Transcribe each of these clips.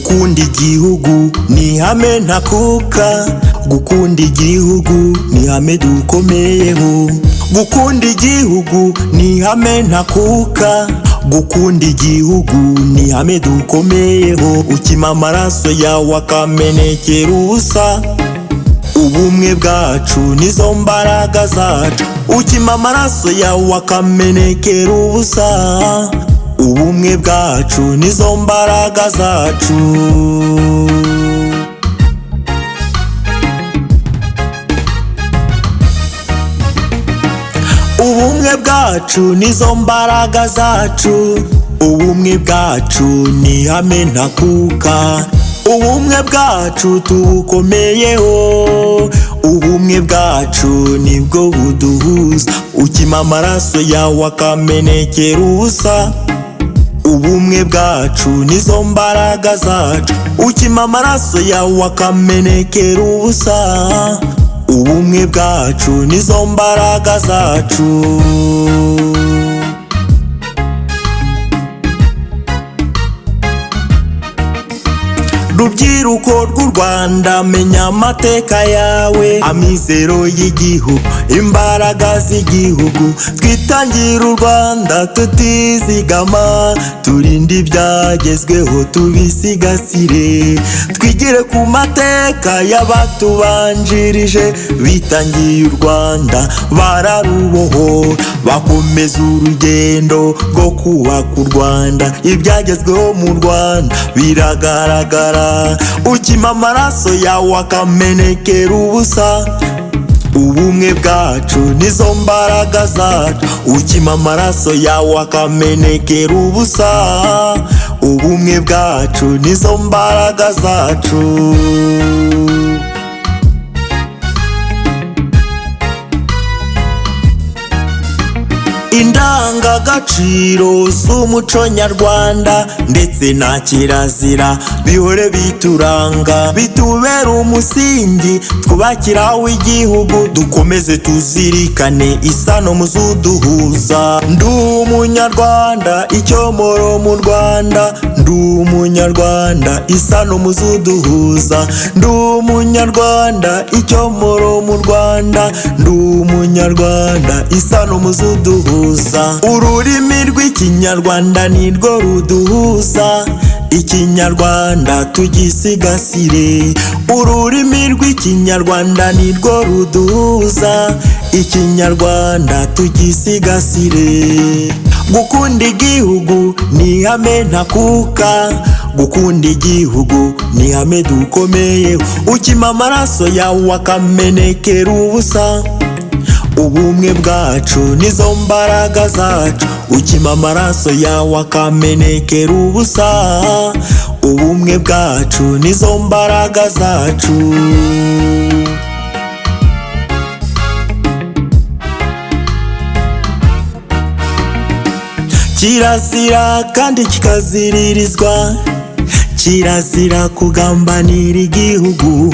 gukunda igihugu ni ihame ntakuka, gukunda igihugu ni ihame dukomeyeho. Gukunda igihugu ni ihame ntakuka, gukunda igihugu ni ihame dukomeyeho. Ukima amaraso yawe akamenekera ubusa, ubumwe bwacu nizo mbaraga zacu. Ukima amaraso yawe akamenekera ubusa, ubumwe bwacu nizo mbaraga zacu. Ubumwe bwacu nizo mbaraga zacu, ubumwe bwacu ni ihame ntakuka, ubumwe bwacu tubukomeyeho, ubumwe bwacu nibwo buduhuza. Ukima amaraso yawe akamenekera ubusa, ubumwe bwacu nizo mbaraga zacu. Ukima amaraso yawe akamenekera ubusa, ubumwe bwacu nizo mbaraga zacu. Rubyiruko rw'u Rwanda menya amateka yawe, amizero y'igihugu, imbaraga z'igihugu. Twitangira u Rwanda tutizigama, turinde ibyagezweho tubisigasire. Twigire ku mateka y'abatubanjirije, bitangiye u Rwanda bararubohora, bakomeza urugendo rwo kubaka u Rwanda. Ibyagezweho mu Rwanda biragaragara. Ukima amaraso yawe akamenekera ubusa, ubumwe bwacu nizo mbaraga zacu. Ukima amaraso yawe akamenekera ubusa, ubumwe bwacu nizo mbaraga zacu. Indangagaciro z'umuco nyarwanda ndetse na kirazira bihore bituranga, bitubera umusingi twubakira w'igihugu. Dukomeze tuzirikane isano muzuduhuza. Ndi umunyarwanda icyomoro mu Rwanda, ndi umunyarwanda isano muzuduhuza. Ndi umunyarwanda icyomoro mu Rwanda, ndi umunyarwanda isano muzuduhuza. Ururimi rw'ikinyarwanda nirwo ruduhuza, ikinyarwanda tugisigasire. Ururimi rw'ikinyarwanda nirwo ruduhuza, ikinyarwanda tugisigasire. Gukunda igihugu ni ihame ntakuka, gukunda igihugu ni ihame dukomeyeho. Ukima amaraso yawe akamenekera ubusa, ubumwe bwacu nizo mbaraga zacu. Ukima amaraso yawe akamenekera ubusa, ubumwe bwacu nizo mbaraga zacu. Kirazira kandi kikaziririzwa, kirazira kugambanira igihugu.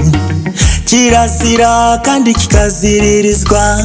Kirazira kandi kikaziririzwa,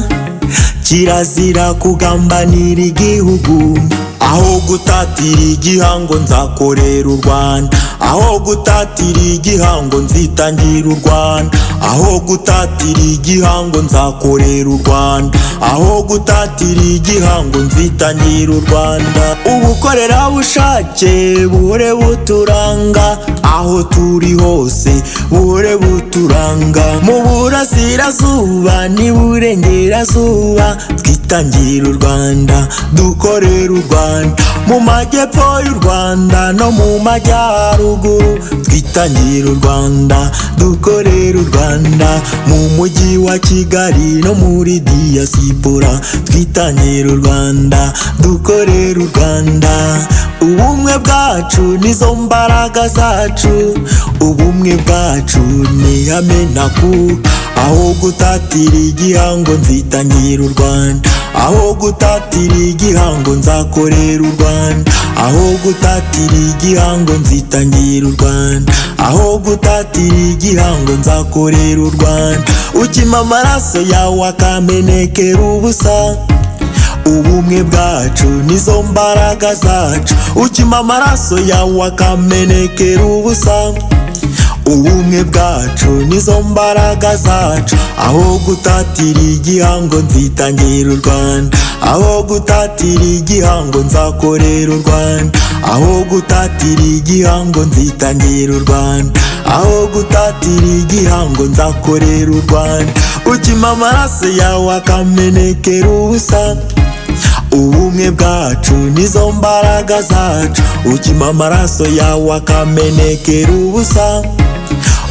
kirazira kugambanira igihugu. Aho gutatira igihango nzakorera u Rwanda, aho gutatira igihango nzitangira u Rwanda, aho gutatira igihango nzakorera u Rwanda, aho gutatira igihango nzitangira u Rwanda. Ubukorerabushake buhore buturanga, aho turi hose buhore buturanga. Mu burasirazuba n'iburengerazuba twitangira u Rwanda, dukorera u Rwanda. Mu majyepfo y'u Rwanda no mu majyaruguru twitangira u Rwanda, dukorera u Rwanda. Mu mujyi wa Kigali no muri diaspora twitangira u Rwanda, dukorera u Rwanda. Ubumwe bwacu nizo mbaraga zacu, ubumwe bwacu ni ihame ntakuka. Aho gutatira igihango nzitangira u Rwanda, aho gutatira igihango nzakorera u Rwanda, aho gutatira igihango nzitangira u Rwanda, aho gutatira igihango nzakorera u Rwanda. Ukima amaraso yawe akamenekera ubusa, ubumwe bwacu nizo mbaraga zacu, ukima amaraso yawe akamenekera ubusa. Ubumwe bwacu nizo mbaraga zacu, aho gutatira igihango nzitangira u Rwanda, aho gutatira igihango nzakorera u Rwanda, aho gutatira igihango nzitangira u Rwanda, aho gutatira igihango nzakorera u Rwanda, ukima amaraso yawe akamenekera ubusa. Ubumwe bwacu nizo mbaraga zacu, ukima amaraso yawe akamenekera ubusa.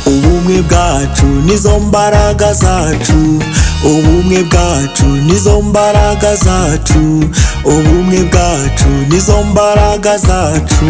Ubumwe bwacu nizo mbaraga zacu, ubumwe bwacu nizo mbaraga zacu, ubumwe bwacu nizo mbaraga zacu.